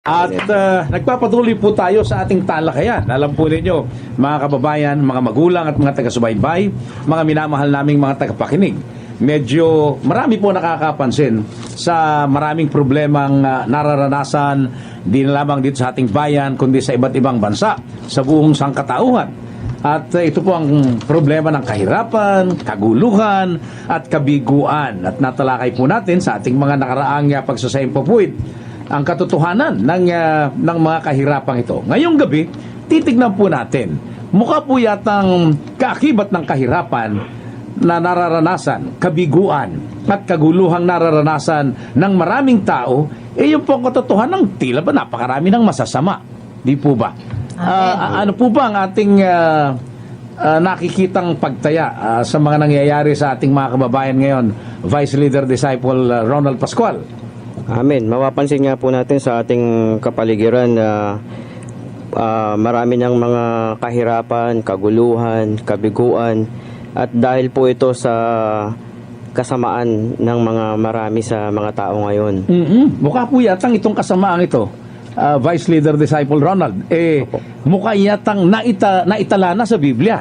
At nagpapatuloy po tayo sa ating talakayan. Alam po ninyo, mga kababayan, mga magulang at mga taga-subaybay, mga minamahal naming mga tagapakinig, medyo marami po nakakapansin sa maraming problemang nararanasan, di na lamang dito sa ating bayan, kundi sa iba't ibang bansa, sa buong sangkatauhan. At ito po ang problema ng kahirapan, kaguluhan, at kabiguan. At natalakay po natin sa ating mga nakaraang pagsasayempupuit ang katotohanan ng mga kahirapang ito. Ngayong gabi, titignan po natin. Mukha po yatang kaakibat ng kahirapan na nararanasan, kabiguan at kaguluhang nararanasan ng maraming tao, yung po ang katotohanan ng tila ba napakarami ng masasama. Di po ba? Ano po ba ang ating nakikitang pagtaya sa mga nangyayari sa ating mga kababayan ngayon, Vice Leader Disciple Ronald Pascual? Amen. Mapapansin nga po natin sa ating kapaligiran na marami ng mga kahirapan, kaguluhan, kabiguan, at dahil po ito sa kasamaan ng mga marami sa mga tao ngayon. Mukha po yatang itong kasamaang ito, Vice Leader Disciple Ronald, mukha yatang naitala na sa Biblia.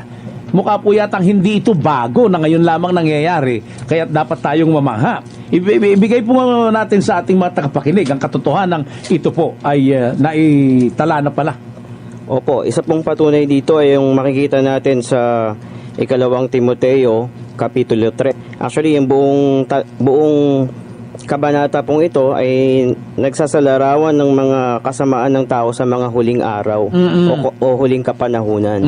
Mukha po yatang hindi ito bago na ngayon lamang nangyayari, kaya dapat tayong mamangha. Ibigay po natin sa ating mga tagapakinig ang katotohanan ito po ay naitala na pala. Opo, isa pong patunay dito ay yung makikita natin sa ikalawang Timoteo, Kapitulo 3. Actually, yung buong kabanata pong ito ay nagsasalarawan ng mga kasamaan ng tao sa mga huling araw o huling kapanahunan.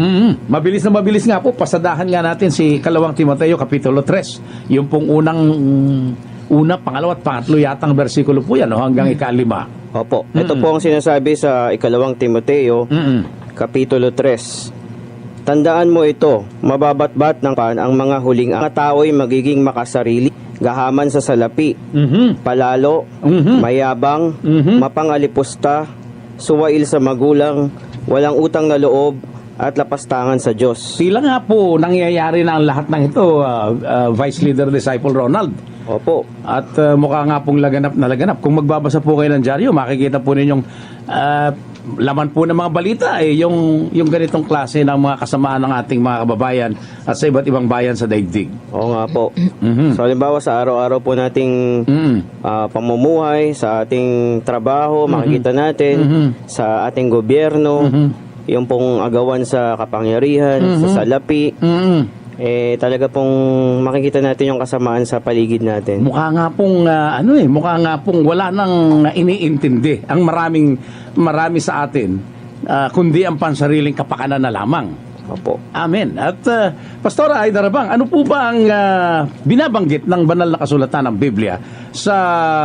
Mabilis na mabilis nga po, pasadahan nga natin si kalawang Timoteo Kapitulo 3. Yung pong una, pangalawa at pangatlo yatang bersikulo po yan, hanggang ikalima. Opo, ito po ang sinasabi sa ikalawang Timoteo, Kapitulo 3. Tandaan mo ito, mababatbat ng ang mga huling ang tao'y magiging makasarili, gahaman sa salapi, palalo, mayabang, mapangalipusta, suwail sa magulang, walang utang na loob, at lapastangan sa Diyos. Sila nga po nangyayari na ang lahat ng ito, Vice Leader Disciple Ronald. Opo. At mukha nga pong laganap na laganap. Kung magbabasa po kayo ng dyaryo, makikita po ninyong laman po ng mga balita yung ganitong klase ng mga kasamaan ng ating mga kababayan at sa iba't ibang bayan sa daigdig. Oo nga po. So halimbawa sa araw-araw po nating pamumuhay, sa ating trabaho, makikita natin sa ating gobyerno, yung pong agawan sa kapangyarihan, sa salapi, talaga pong makikita natin yung kasamaan sa paligid natin. Mukha nga pong wala nang iniintindi ang marami sa atin, kundi ang pansariling kapakanan na lamang. Opo. Amen. At Pastora Aida Rabang, ano po ba ang binabanggit ng banal na kasulatan ng Biblia sa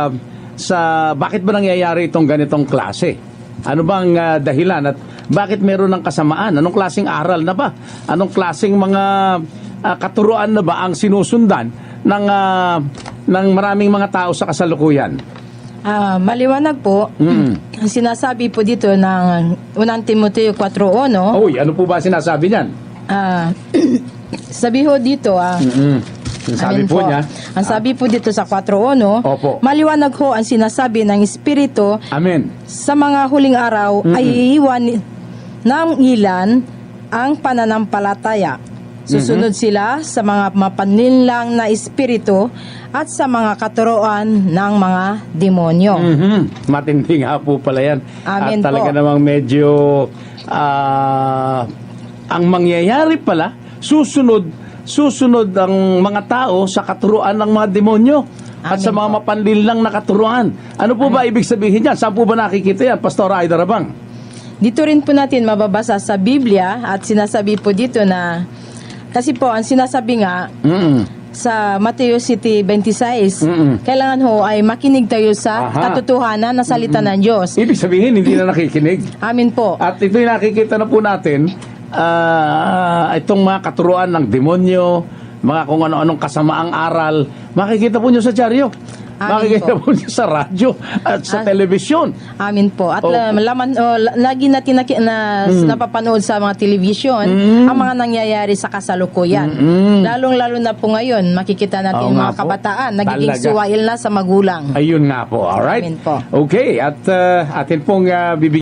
bakit ba nangyayari itong ganitong klase? Ano bang dahilan at bakit meron ng kasamaan? Anong klaseng aral na ba? Anong klaseng mga katuruan na ba ang sinusundan ng maraming mga tao sa kasalukuyan? Maliwanag po, ang sinasabi po dito ng unang Timoteo 4:1. Uy, ano po ba sinasabi niyan? Sabi ho dito, Sabi po niya. Ang sabi po dito sa 4:1, Opo. maliwanag ho ang sinasabi ng Espiritu Amen. sa mga huling araw ay iiwan ng ilan ang pananampalataya. Susunod sila sa mga mapanlinlang na espiritu at sa mga katuroan ng mga demonyo. Matindi nga po pala yan. Amen at talaga po. namang medyo ang mangyayari pala, susunod ang mga tao sa katuruan ng mga demonyo at Amen sa mga po. mapanlinlang na katuruan. Ano po ba ibig sabihin yan? Saan po ba nakikita yan, Pastora Aida Rabang? Dito rin po natin mababasa sa Biblia at sinasabi po dito na, kasi po ang sinasabi nga sa Mateo City 26, kailangan ho ay makinig tayo sa katotohanan na salita ng Diyos. Ibig sabihin, hindi na nakikinig. Amin po. At ito'y nakikita na po natin, itong mga katuruan ng demonyo, mga kung ano-anong kasamaang aral, makikita po nyo sa dyaryo. Amin Makikita po. po niya sa radyo at sa Ah. telebisyon. Amin po. At Opo. lagi natin napapanood sa mga television ang mga nangyayari sa kasalukuyan. Lalong-lalo na po ngayon, makikita natin Oo yung nga mga po. kabataan nagiging Talaga. suwail na sa magulang. Ayun nga po. Alright? Amin po. Okay. At atin pong bibigyan